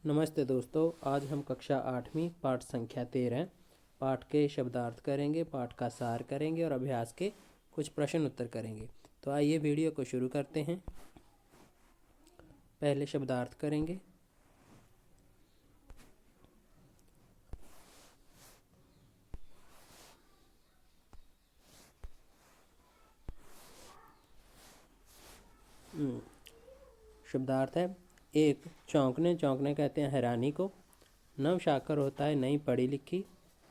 नमस्ते दोस्तों, आज हम कक्षा 8वीं पाठ संख्या 13 पाठ के शब्दार्थ करेंगे, पाठ का सार करेंगे और अभ्यास के कुछ प्रश्न उत्तर करेंगे। तो आइए वीडियो को शुरू करते हैं। पहले शब्दार्थ करेंगे। शब्दार्थ है। एक, चौंकने। चौंकने कहते हैं हैरानी को। नवशाकर होता है नई पढ़ी लिखी।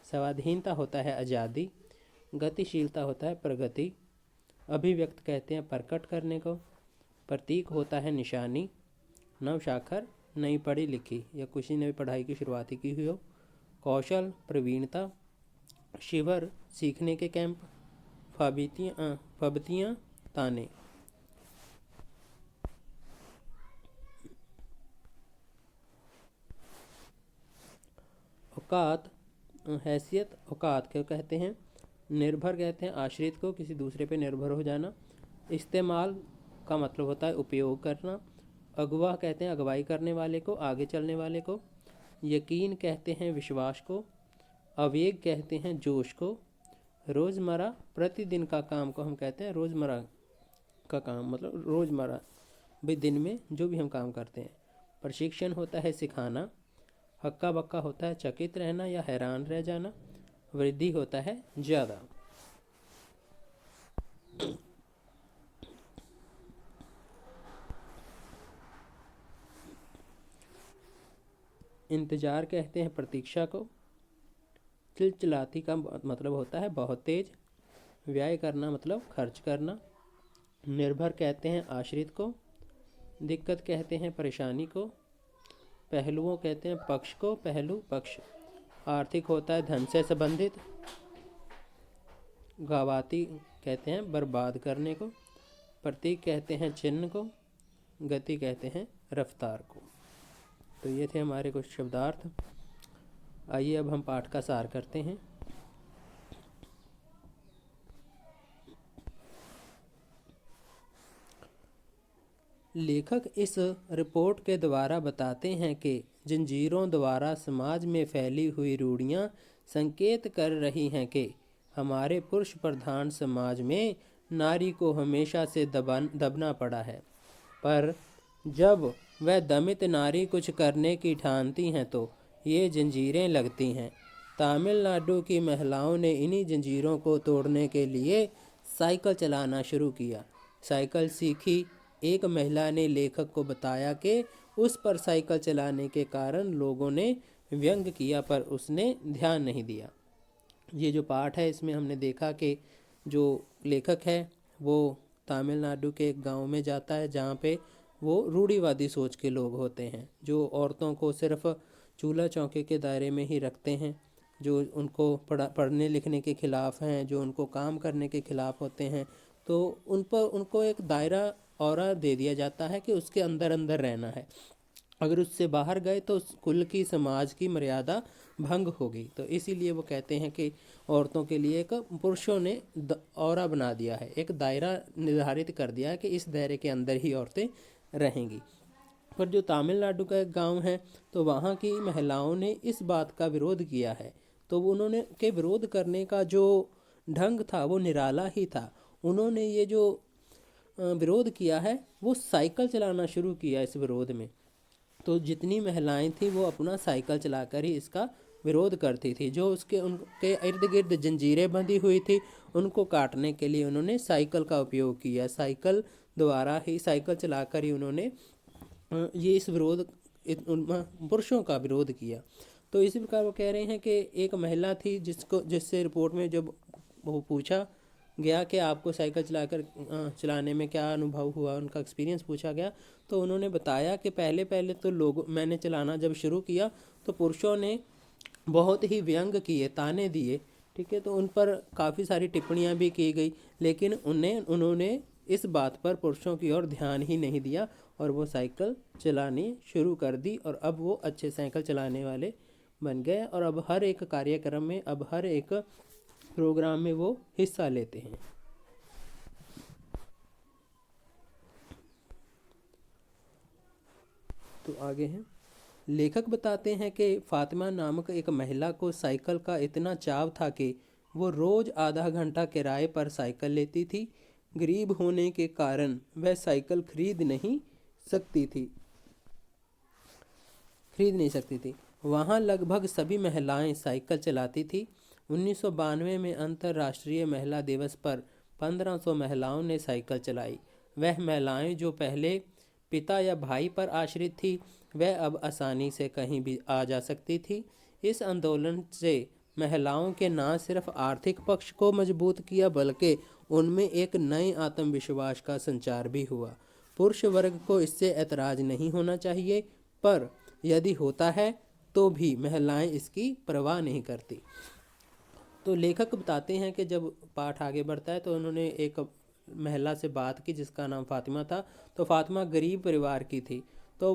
स्वाधीनता होता है आज़ादी। गतिशीलता होता है प्रगति। अभिव्यक्त कहते हैं प्रकट करने को। प्रतीक होता है निशानी। नवशाखर नई पढ़ी लिखी या किसी ने भी पढ़ाई की शुरुआत की हुई हो। कौशल प्रवीणता। शिविर सीखने के कैंप। फबतियाँ ताने। औकात हैसियत औकात को कहते हैं। निर्भर कहते हैं आश्रित को, किसी दूसरे पे निर्भर हो जाना। इस्तेमाल का मतलब होता है उपयोग करना। अगवा कहते हैं अगवाई करने वाले को, आगे चलने वाले को। यकीन कहते हैं विश्वास को। आवेग कहते हैं जोश को। रोज़मर्रा प्रतिदिन का काम को हम कहते हैं रोज़मर्रा का काम, मतलब रोज़मर्रा भी दिन में जो भी हम काम करते हैं। प्रशिक्षण होता है सिखाना। हक्का बक्का होता है चकित रहना या हैरान रह जाना। वृद्धि होता है ज़्यादा। इंतज़ार कहते हैं प्रतीक्षा को। चिलचिलाती का मतलब होता है बहुत तेज। व्यय करना मतलब खर्च करना। निर्भर कहते हैं आश्रित को। दिक्कत कहते हैं परेशानी को। पहलुओं कहते हैं पक्ष को, पहलू पक्ष। आर्थिक होता है धन से संबंधित। गावाती कहते हैं बर्बाद करने को। प्रतीक कहते हैं चिन्ह को। गति कहते हैं रफ्तार को। तो ये थे हमारे कुछ शब्दार्थ। आइए अब हम पाठ का सार करते हैं। लेखक इस रिपोर्ट के द्वारा बताते हैं कि जंजीरों द्वारा समाज में फैली हुई रूढ़ियाँ संकेत कर रही हैं कि हमारे पुरुष प्रधान समाज में नारी को हमेशा से दबना पड़ा है। पर जब वह दमित नारी कुछ करने की ठानती हैं तो ये जंजीरें लगती हैं। तमिलनाडु की महिलाओं ने इन्हीं जंजीरों को तोड़ने के लिए साइकिल चलाना शुरू किया। साइकिल सीखी एक महिला ने लेखक को बताया कि उस पर साइकिल चलाने के कारण लोगों ने व्यंग किया, पर उसने ध्यान नहीं दिया। ये जो पाठ है इसमें हमने देखा कि जो लेखक है वो तमिलनाडु के एक गांव में जाता है जहाँ पे वो रूढ़िवादी सोच के लोग होते हैं, जो औरतों को सिर्फ चूल्हा चौके के दायरे में ही रखते हैं, जो उनको पढ़ने लिखने के ख़िलाफ़ हैं, जो उनको काम करने के ख़िलाफ़ होते हैं। तो उन पर उनको एक दायरा और दे दिया जाता है कि उसके अंदर अंदर रहना है। अगर उससे बाहर गए तो कुल की समाज की मर्यादा भंग होगी। तो इसीलिए वो कहते हैं कि औरतों के लिए एक पुरुषों ने औरा बना दिया है, एक दायरा निर्धारित कर दिया है कि इस दायरे के अंदर ही औरतें रहेंगी। पर जो तमिलनाडु का एक गांव है तो वहाँ की महिलाओं ने इस बात का विरोध किया है। तो उन्होंने के विरोध करने का जो ढंग था वो निराला ही था। उन्होंने ये जो विरोध किया है वो साइकिल चलाना शुरू किया इस विरोध में। तो जितनी महिलाएं थी वो अपना साइकिल चलाकर ही इसका विरोध करती थी। जो उसके उनके इर्द गिर्द जंजीरें बंधी हुई थी उनको काटने के लिए उन्होंने साइकिल का उपयोग किया। साइकिल द्वारा ही, साइकिल चलाकर ही उन्होंने ये इस विरोध पुरुषों का विरोध किया। तो इसी प्रकार वो कह रहे हैं कि एक महिला थी जिससे रिपोर्ट में जब वो पूछा गया कि आपको साइकिल चलाने में क्या अनुभव हुआ, उनका एक्सपीरियंस पूछा गया, तो उन्होंने बताया कि पहले तो मैंने चलाना जब शुरू किया तो पुरुषों ने बहुत ही व्यंग किए, ताने दिए, ठीक है। तो उन पर काफ़ी सारी टिप्पणियां भी की गई, लेकिन उन्होंने इस बात पर पुरुषों की ओर ध्यान ही नहीं दिया और वो साइकिल चलानी शुरू कर दी। और अब वो अच्छे साइकिल चलाने वाले बन गए और अब हर एक कार्यक्रम में, अब हर एक प्रोग्राम में वो हिस्सा लेते हैं। तो आगे हैं लेखक बताते हैं कि फातिमा नामक एक महिला को साइकिल का इतना चाव था कि वो रोज़ आधा घंटा किराए पर साइकिल लेती थी। गरीब होने के कारण वह साइकिल खरीद नहीं सकती थी। वहाँ लगभग सभी महिलाएं साइकिल चलाती थी। 1992 में अंतर्राष्ट्रीय महिला दिवस पर 1500 महिलाओं ने साइकिल चलाई। वह महिलाएं जो पहले पिता या भाई पर आश्रित थी, वह अब आसानी से कहीं भी आ जा सकती थी। इस आंदोलन से महिलाओं के न सिर्फ आर्थिक पक्ष को मजबूत किया, बल्कि उनमें एक नए आत्मविश्वास का संचार भी हुआ। पुरुष वर्ग को इससे ऐतराज़ नहीं होना चाहिए, पर यदि होता है तो भी महिलाएं इसकी परवाह नहीं करती। तो लेखक बताते हैं कि जब पाठ आगे बढ़ता है तो उन्होंने एक महिला से बात की जिसका नाम फातिमा था। तो फातिमा गरीब परिवार की थी। तो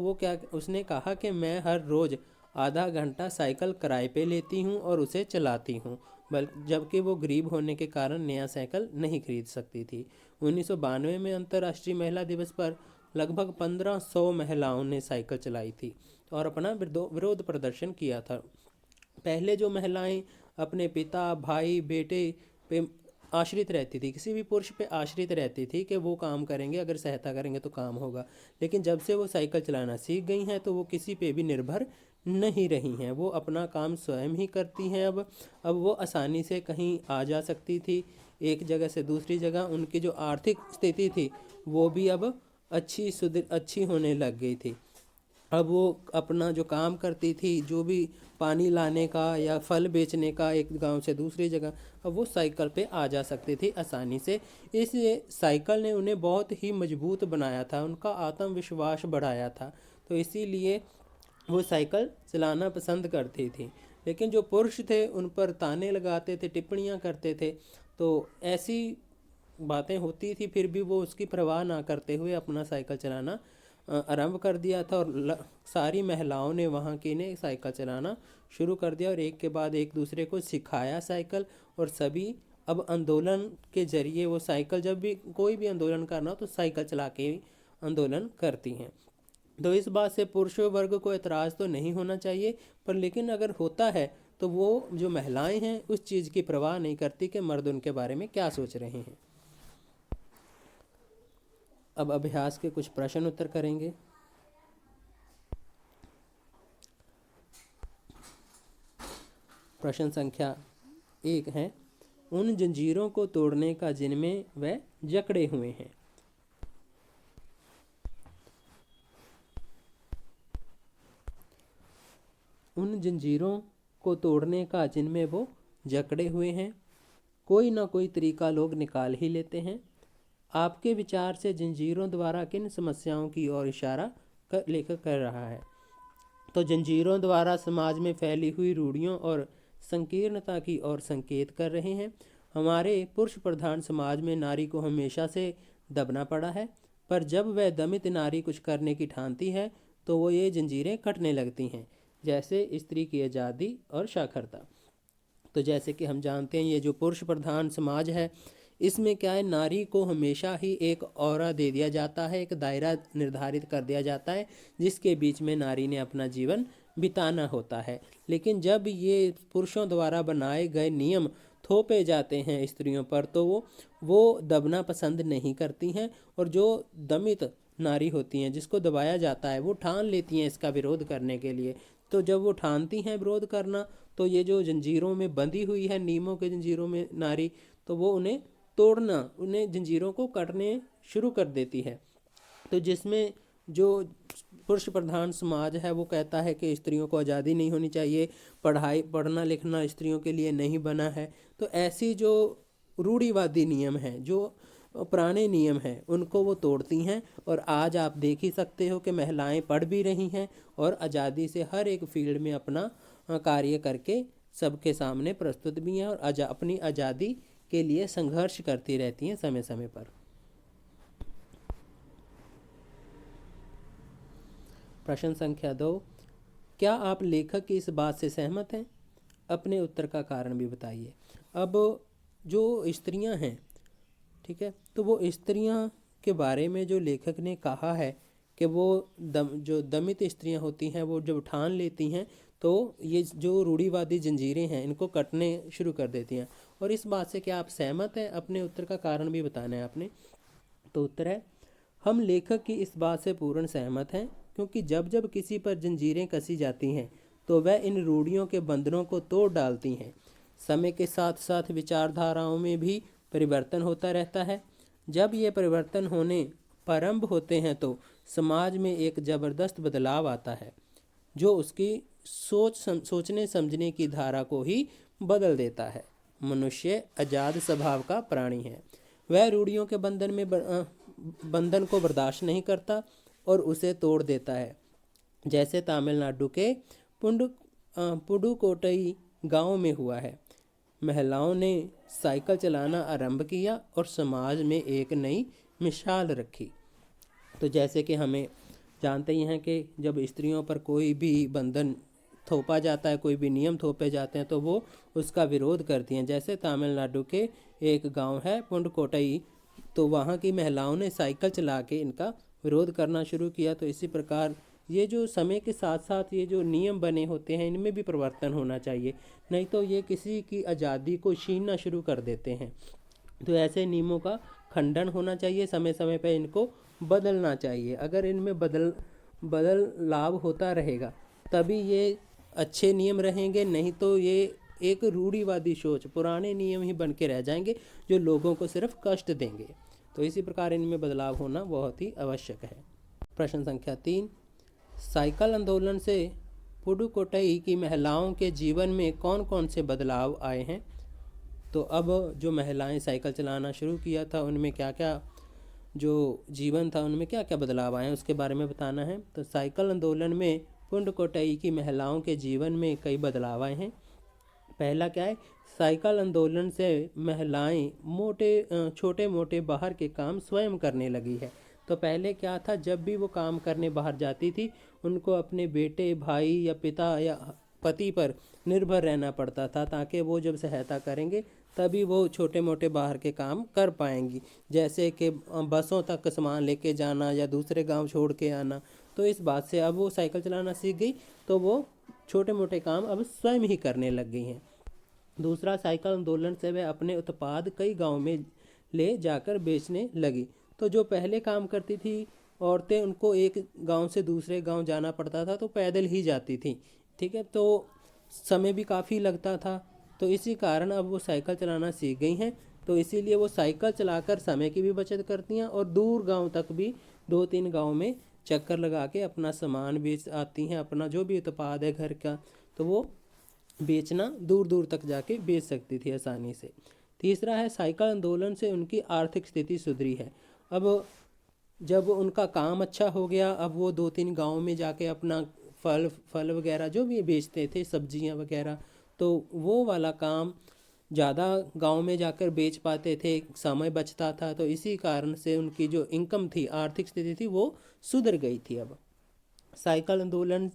उसने कहा कि मैं हर रोज़ आधा घंटा साइकिल किराए पे लेती हूँ और उसे चलाती हूँ, जबकि वो गरीब होने के कारण नया साइकिल नहीं खरीद सकती थी। 1992 में अंतर्राष्ट्रीय महिला दिवस पर लगभग 1500 महिलाओं ने साइकिल चलाई थी और अपना विरोध प्रदर्शन किया था। पहले जो महिलाएं अपने पिता, भाई, बेटे पे आश्रित रहती थी, किसी भी पुरुष पे आश्रित रहती थी कि वो काम करेंगे, अगर सहायता करेंगे तो काम होगा। लेकिन जब से वो साइकिल चलाना सीख गई हैं तो वो किसी पे भी निर्भर नहीं रही हैं। वो अपना काम स्वयं ही करती हैं। अब वो आसानी से कहीं आ जा सकती थी, एक जगह से दूसरी जगह। उनकी जो आर्थिक स्थिति थी वो भी अब अच्छी होने लग गई थी। अब वो अपना जो काम करती थी, जो भी पानी लाने का या फल बेचने का एक गांव से दूसरी जगह, अब वो साइकिल पे आ जा सकती थी आसानी से। इस साइकिल ने उन्हें बहुत ही मजबूत बनाया था, उनका आत्मविश्वास बढ़ाया था। तो इसीलिए वो साइकिल चलाना पसंद करती थी। लेकिन जो पुरुष थे उन पर ताने लगाते थे, टिप्पणियाँ करते थे। तो ऐसी बातें होती थी, फिर भी वो उसकी परवाह ना करते हुए अपना साइकिल चलाना आरंभ कर दिया था। और सारी महिलाओं ने वहाँ की ने साइकिल चलाना शुरू कर दिया और एक के बाद एक दूसरे को सिखाया साइकिल। और सभी अब आंदोलन के जरिए वो साइकिल, जब भी कोई भी आंदोलन करना हो तो साइकिल चला के आंदोलन करती हैं। तो इस बात से पुरुष वर्ग को एतराज़ तो नहीं होना चाहिए, पर लेकिन अगर होता है तो वो जो महिलाएं हैं उस चीज़ की परवाह नहीं करती कि मर्द उनके बारे में क्या सोच रहे हैं। अब अभ्यास के कुछ प्रश्न उत्तर करेंगे। प्रश्न संख्या 1 है, उन जंजीरों को तोड़ने का जिनमें वह जकड़े हुए हैं। उन जंजीरों को तोड़ने का जिनमें वो जकड़े हुए हैं। कोई ना कोई तरीका लोग निकाल ही लेते हैं। आपके विचार से जंजीरों द्वारा किन समस्याओं की ओर इशारा लेखक कर रहा है। तो जंजीरों द्वारा समाज में फैली हुई रूढ़ियों और संकीर्णता की ओर संकेत कर रहे हैं। हमारे पुरुष प्रधान समाज में नारी को हमेशा से दबना पड़ा है, पर जब वह दमित नारी कुछ करने की ठानती है तो वो ये जंजीरें कटने लगती हैं, जैसे स्त्री की आज़ादी और साक्षरता। तो जैसे कि हम जानते हैं, ये जो पुरुष प्रधान समाज है इसमें क्या है, नारी को हमेशा ही एक औरा दे दिया जाता है, एक दायरा निर्धारित कर दिया जाता है जिसके बीच में नारी ने अपना जीवन बिताना होता है। लेकिन जब ये पुरुषों द्वारा बनाए गए नियम थोपे जाते हैं स्त्रियों पर तो वो दबना पसंद नहीं करती हैं। और जो दमित नारी होती हैं, जिसको दबाया जाता है, वो ठान लेती हैं इसका विरोध करने के लिए। तो जब वो ठानती हैं विरोध करना, तो ये जो जंजीरों में बंधी हुई है, नियमों के जंजीरों में नारी, तो वो उन्हें तोड़ना, उन्हें जंजीरों को काटने शुरू कर देती है। तो जिसमें जो पुरुष प्रधान समाज है वो कहता है कि स्त्रियों को आज़ादी नहीं होनी चाहिए, पढ़ना लिखना स्त्रियों के लिए नहीं बना है। तो ऐसी जो रूढ़िवादी नियम हैं, जो पुराने नियम हैं, उनको वो तोड़ती हैं। और आज आप देख ही सकते हो कि महिलाएं पढ़ भी रही हैं और आज़ादी से हर एक फील्ड में अपना कार्य करके सबके सामने प्रस्तुत भी हैं और अपनी आज़ादी के लिए संघर्ष करती रहती हैं समय समय पर। प्रश्न संख्या 2, क्या आप लेखक की इस बात से सहमत हैं? अपने उत्तर का कारण भी बताइए। अब जो स्त्रियां हैं, ठीक है, तो वो स्त्रियां के बारे में जो लेखक ने कहा है कि वो जो दमित स्त्रियां होती हैं वो जब ठान लेती हैं तो ये जो रूढ़िवादी जंजीरें हैं इनको कटने शुरू कर देती हैं। और इस बात से क्या आप सहमत हैं? अपने उत्तर का कारण भी बताना है आपने। तो उत्तर है, हम लेखक की इस बात से पूर्ण सहमत हैं, क्योंकि जब जब किसी पर जंजीरें कसी जाती हैं तो वह इन रूढ़ियों के बंधनों को तोड़ डालती हैं। समय के साथ साथ विचारधाराओं में भी परिवर्तन होता रहता है। जब ये परिवर्तन होने प्रारंभ होते हैं तो समाज में एक ज़बरदस्त बदलाव आता है जो उसकी सोचने समझने की धारा को ही बदल देता है। मनुष्य आज़ाद स्वभाव का प्राणी है। वह रूढ़ियों के बंधन को बर्दाश्त नहीं करता और उसे तोड़ देता है। जैसे तमिलनाडु के पुडुकोट्टई गांव में हुआ है। महिलाओं ने साइकिल चलाना आरंभ किया और समाज में एक नई मिसाल रखी। तो जैसे कि हमें जानते ही हैं कि जब स्त्रियों पर कोई भी बंधन थोपा जाता है, कोई भी नियम थोपे जाते हैं तो वो उसका विरोध करती हैं। जैसे तमिलनाडु के एक गांव है पुडुकोट्टई, तो वहाँ की महिलाओं ने साइकिल चला के इनका विरोध करना शुरू किया। तो इसी प्रकार ये जो समय के साथ साथ ये जो नियम बने होते हैं इनमें भी परिवर्तन होना चाहिए, नहीं तो ये किसी की आज़ादी को छीनना शुरू कर देते हैं। तो ऐसे नियमों का खंडन होना चाहिए, समय समय पर इनको बदलना चाहिए। अगर इनमें बदलाव होता रहेगा तभी ये अच्छे नियम रहेंगे, नहीं तो ये एक रूढ़िवादी सोच, पुराने नियम ही बन के रह जाएंगे जो लोगों को सिर्फ कष्ट देंगे। तो इसी प्रकार इनमें बदलाव होना बहुत ही आवश्यक है। प्रश्न संख्या 3, साइकिल आंदोलन से पुडुकोट्टई की महिलाओं के जीवन में कौन कौन से बदलाव आए हैं? तो अब जो महिलाएं साइकिल चलाना शुरू किया था उनमें क्या क्या जो जीवन था उनमें क्या क्या बदलाव आए हैं उसके बारे में बताना है। तो साइकिल आंदोलन में पुडुकोट्टई की महिलाओं के जीवन में कई बदलाव आए हैं। पहला क्या है, साइकिल आंदोलन से महिलाएं छोटे मोटे बाहर के काम स्वयं करने लगी है। तो पहले क्या था, जब भी वो काम करने बाहर जाती थी उनको अपने बेटे, भाई या पिता या पति पर निर्भर रहना पड़ता था, ताकि वो जब सहायता करेंगे तभी वो छोटे मोटे बाहर के काम कर पाएंगी, जैसे कि बसों तक सामान लेके जाना या दूसरे गांव छोड़ के आना। तो इस बात से अब वो साइकिल चलाना सीख गई तो वो छोटे मोटे काम अब स्वयं ही करने लग गई हैं। दूसरा, साइकिल आंदोलन से वह अपने उत्पाद कई गांव में ले जाकर बेचने लगी। तो जो पहले काम करती थी औरतें, उनको एक गांव से दूसरे गांव जाना पड़ता था तो पैदल ही जाती थी, ठीक है, तो समय भी काफ़ी लगता था। तो इसी कारण अब वो साइकिल चलाना सीख गई हैं, तो इसीलिए वो साइकिल चलाकर समय की भी बचत करती हैं और दूर गांव तक भी 2-3 गांव में चक्कर लगा के अपना सामान बेच आती हैं। अपना जो भी उत्पाद है घर का तो वो बेचना दूर दूर तक जाके बेच सकती थी आसानी से। तीसरा है, साइकिल आंदोलन से उनकी आर्थिक स्थिति सुधरी है। अब जब उनका काम अच्छा हो गया, अब वो 2-3 गांव में जाके अपना फल वगैरह जो भी बेचते थे, सब्जियां वगैरह, तो वो वाला काम ज़्यादा गांव में जाकर बेच पाते थे, समय बचता था। तो इसी कारण से उनकी जो इनकम थी, आर्थिक स्थिति थी, वो सुधर गई थी। अब साइकिल आंदोलन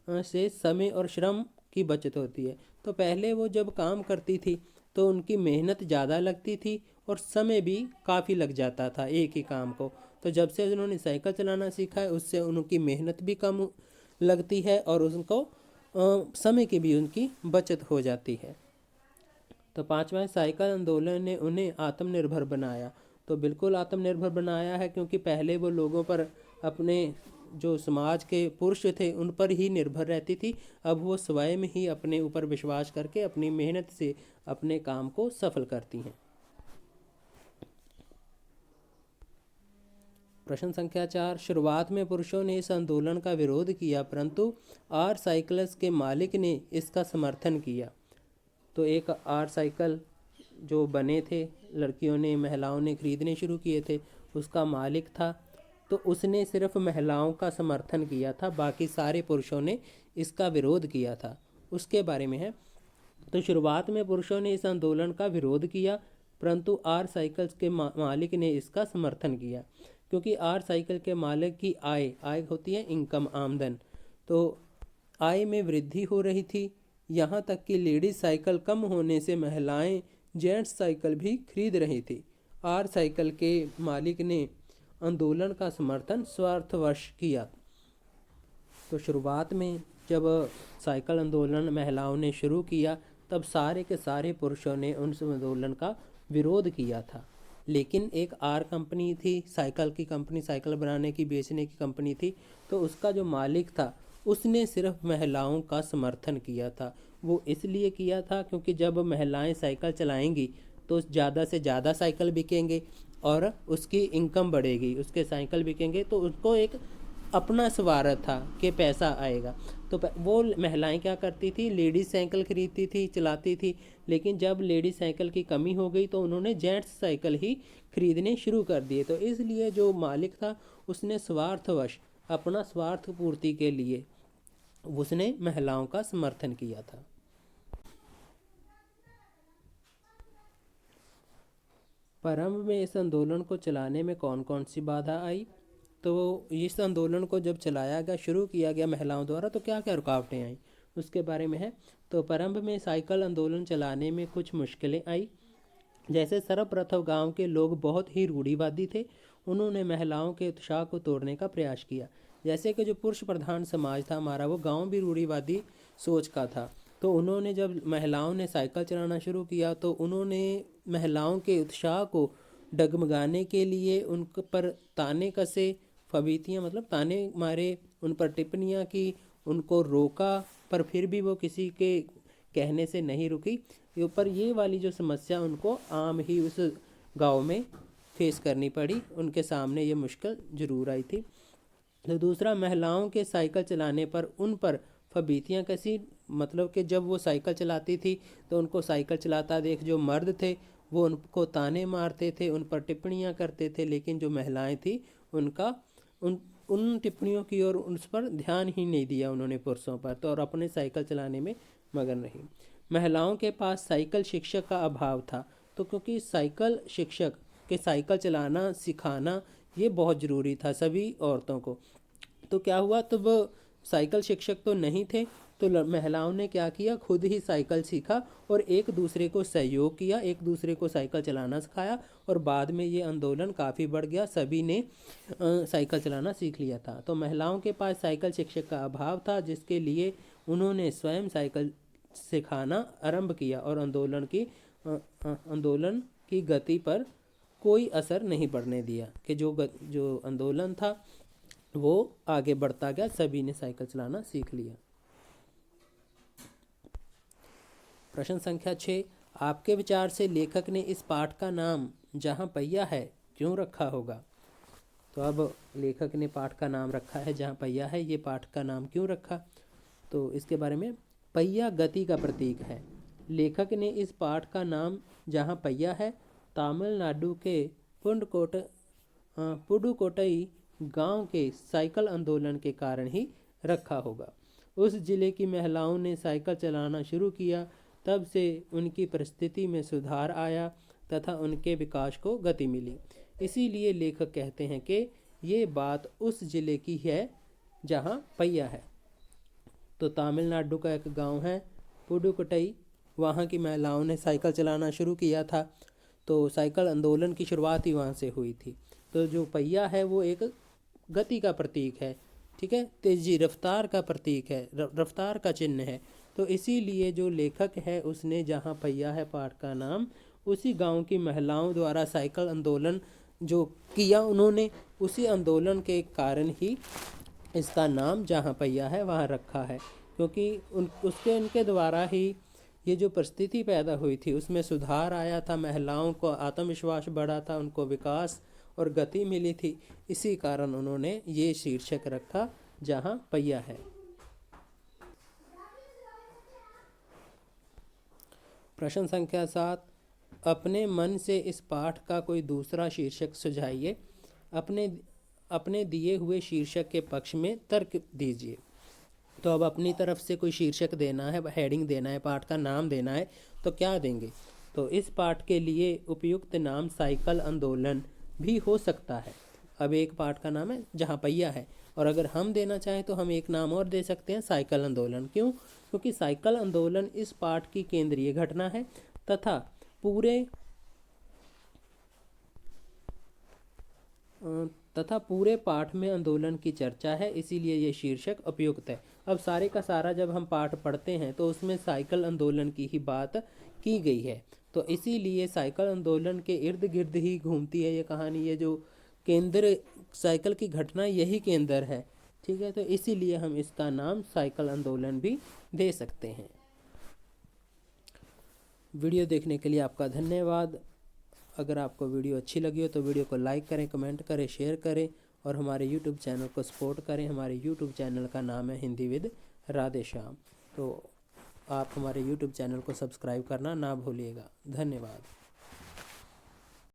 से समय और श्रम की बचत होती है। तो पहले वो जब काम करती थी तो उनकी मेहनत ज़्यादा लगती थी और समय भी काफ़ी लग जाता था एक ही काम को। तो जब से उन्होंने साइकिल चलाना सीखा है उससे उनकी मेहनत भी कम लगती है और उनको समय की भी उनकी बचत हो जाती है। तो पांचवा, साइकिल आंदोलन ने उन्हें आत्मनिर्भर बनाया। तो बिल्कुल आत्मनिर्भर बनाया है, क्योंकि पहले वो लोगों पर, अपने जो समाज के पुरुष थे उन पर ही निर्भर रहती थी। अब वो स्वयं ही अपने ऊपर विश्वास करके अपनी मेहनत से अपने काम को सफल करती हैं। प्रश्न संख्या 4, शुरुआत में पुरुषों ने इस आंदोलन का विरोध किया, परंतु आर साइकिल्स के मालिक ने इसका समर्थन किया। तो एक आर साइकिल जो बने थे, लड़कियों ने, महिलाओं ने खरीदने शुरू किए थे, उसका मालिक था, तो उसने सिर्फ महिलाओं का समर्थन किया था, बाकी सारे पुरुषों ने इसका विरोध किया था। उसके बारे में है, तो शुरुआत में पुरुषों ने इस आंदोलन का विरोध किया, परंतु आर साइकिल्स के मालिक ने इसका समर्थन किया, क्योंकि आर साइकिल के मालिक की आय होती है इनकम, आमदन, तो आय में वृद्धि हो रही थी। यहाँ तक कि लेडीज साइकिल कम होने से महिलाएं जेंट्स साइकिल भी खरीद रही थी। आर साइकिल के मालिक ने आंदोलन का समर्थन स्वार्थवश किया। तो शुरुआत में जब साइकिल आंदोलन महिलाओं ने शुरू किया तब सारे के सारे पुरुषों ने उस आंदोलन का विरोध किया था। लेकिन एक आर कंपनी थी, साइकिल की कंपनी, साइकिल बनाने की बेचने की कंपनी थी, तो उसका जो मालिक था उसने सिर्फ महिलाओं का समर्थन किया था। वो इसलिए किया था क्योंकि जब महिलाएं साइकिल चलाएंगी तो ज़्यादा से ज़्यादा साइकिल बिकेंगे और उसकी इनकम बढ़ेगी, उसके साइकिल बिकेंगे तो उसको एक अपना स्वार्थ था कि पैसा आएगा। तो वो महिलाएं क्या करती थी, लेडीज़ साइकिल खरीदती थी, चलाती थी। लेकिन जब लेडीज़ साइकिल की कमी हो गई तो उन्होंने जेंट्स साइकिल ही खरीदने शुरू कर दिए। तो इसलिए जो मालिक था उसने स्वार्थवश, अपना स्वार्थ पूर्ति के लिए उसने महिलाओं का समर्थन किया था। प्रारंभ में इस आंदोलन को चलाने में कौन कौन सी बाधा आई? तो इस आंदोलन को जब चलाया गया, शुरू किया गया महिलाओं द्वारा, तो क्या क्या रुकावटें आई उसके बारे में है। तो प्रारंभ में साइकिल आंदोलन चलाने में कुछ मुश्किलें आई। जैसे सर्वप्रथम गांव के लोग बहुत ही रूढ़िवादी थे, उन्होंने महिलाओं के उत्साह को तोड़ने का प्रयास किया। जैसे कि जो पुरुष प्रधान समाज था हमारा, वो गांव भी रूढ़िवादी सोच का था। तो उन्होंने जब महिलाओं ने साइकिल चलाना शुरू किया तो उन्होंने महिलाओं के उत्साह को डगमगाने के लिए उन पर ताने कसे, फबीतियाँ मतलब ताने मारे, उन पर टिप्पणियाँ की, उनको रोका, पर फिर भी वो किसी के कहने से नहीं रुकी। पर ये वाली जो समस्या उनको आम ही उस गांव में फेस करनी पड़ी, उनके सामने ये मुश्किल ज़रूर आई थी। तो दूसरा, महिलाओं के साइकिल चलाने पर उन पर फबीतियाँ कैसी, मतलब कि जब वो साइकिल चलाती थी तो उनको साइकिल चलाता देख जो मर्द थे वो उनको ताने मारते थे, उन पर टिप्पणियाँ करते थे। लेकिन जो महिलाएं थी उनका उन टिप्पणियों की ओर उस पर ध्यान ही नहीं दिया उन्होंने पुरुषों पर, तो और अपने साइकिल चलाने में मगन रही। महिलाओं के पास साइकिल शिक्षक का अभाव था। तो क्योंकि साइकिल शिक्षक के साइकिल चलाना सिखाना ये बहुत ज़रूरी था सभी औरतों को। तो क्या हुआ, तो वो साइकिल शिक्षक तो नहीं थे, तो महिलाओं ने क्या किया, खुद ही साइकिल सीखा और एक दूसरे को सहयोग किया, एक दूसरे को साइकिल चलाना सिखाया। और बाद में ये आंदोलन काफ़ी बढ़ गया, सभी ने साइकिल चलाना सीख लिया था। तो महिलाओं के पास साइकिल शिक्षक का अभाव था, जिसके लिए उन्होंने स्वयं साइकिल सिखाना आरंभ किया और आंदोलन की गति पर कोई असर नहीं पड़ने दिया कि जो आंदोलन था वो आगे बढ़ता गया, सभी ने साइकिल चलाना सीख लिया। प्रश्न संख्या 6, आपके विचार से लेखक ने इस पाठ का नाम जहाँ पहिया है क्यों रखा होगा? तो अब लेखक ने पाठ का नाम रखा है जहाँ पहिया है, ये पाठ का नाम क्यों रखा? तो इसके बारे में, पहिया गति का प्रतीक है। लेखक ने इस पाठ का नाम जहाँ पहिया है तमिलनाडु के पुडुकोट्टई गांव के साइकिल आंदोलन के कारण ही रखा होगा। उस जिले की महिलाओं ने साइकिल चलाना शुरू किया, तब से उनकी परिस्थिति में सुधार आया तथा उनके विकास को गति मिली। इसीलिए लेखक कहते हैं कि ये बात उस जिले की है जहाँ पहिया है। तो तमिलनाडु का एक गांव है पुडुकोट्टई, वहाँ की महिलाओं ने साइकिल चलाना शुरू किया था, तो साइकिल आंदोलन की शुरुआत ही वहाँ से हुई थी। तो जो पहिया है वो एक गति का प्रतीक है, ठीक है, तेजी रफ्तार का प्रतीक है, रफ्तार का चिन्ह है। तो इसीलिए जो लेखक है उसने जहाँ पहिया है पाठ का नाम उसी गांव की महिलाओं द्वारा साइकिल आंदोलन जो किया उन्होंने, उसी आंदोलन के कारण ही इसका नाम जहाँ पहिया है वहाँ रखा है। क्योंकि उनके द्वारा ही ये जो परिस्थिति पैदा हुई थी उसमें सुधार आया था, महिलाओं को आत्मविश्वास बढ़ा था, उनको विकास और गति मिली थी। इसी कारण उन्होंने ये शीर्षक रखा जहाँ पहिया है। प्रश्न संख्या 7, अपने मन से इस पाठ का कोई दूसरा शीर्षक सुझाइए। अपने दिए हुए शीर्षक के पक्ष में तर्क दीजिए। तो अब अपनी तरफ से कोई शीर्षक देना है, हेडिंग देना है, पाठ का नाम देना है, तो क्या देंगे? तो इस पाठ के लिए उपयुक्त नाम साइकिल आंदोलन भी हो सकता है। अब एक पाठ का नाम है जहाँ पहिया है, और अगर हम देना चाहें तो हम एक नाम और दे सकते हैं, साइकिल आंदोलन। क्यों? क्योंकि साइकिल आंदोलन इस पाठ की केंद्रीय घटना है तथा तथा पूरे पाठ में आंदोलन की चर्चा है, इसीलिए ये शीर्षक उपयुक्त है। अब सारे का सारा जब हम पाठ पढ़ते हैं तो उसमें साइकिल आंदोलन की ही बात की गई है, तो इसीलिए साइकिल आंदोलन के इर्द गिर्द ही घूमती है ये कहानी। ये जो केंद्र साइकिल की घटना यही केंद्र है, ठीक है। तो इसीलिए हम इसका नाम साइकिल आंदोलन भी दे सकते हैं। वीडियो देखने के लिए आपका धन्यवाद। अगर आपको वीडियो अच्छी लगी हो तो वीडियो को लाइक करें, कमेंट करें, शेयर करें और हमारे यूट्यूब चैनल को सपोर्ट करें। हमारे यूट्यूब चैनल का नाम है हिंदी विद राधे श्याम। तो आप हमारे यूट्यूब चैनल को सब्सक्राइब करना ना भूलिएगा। धन्यवाद।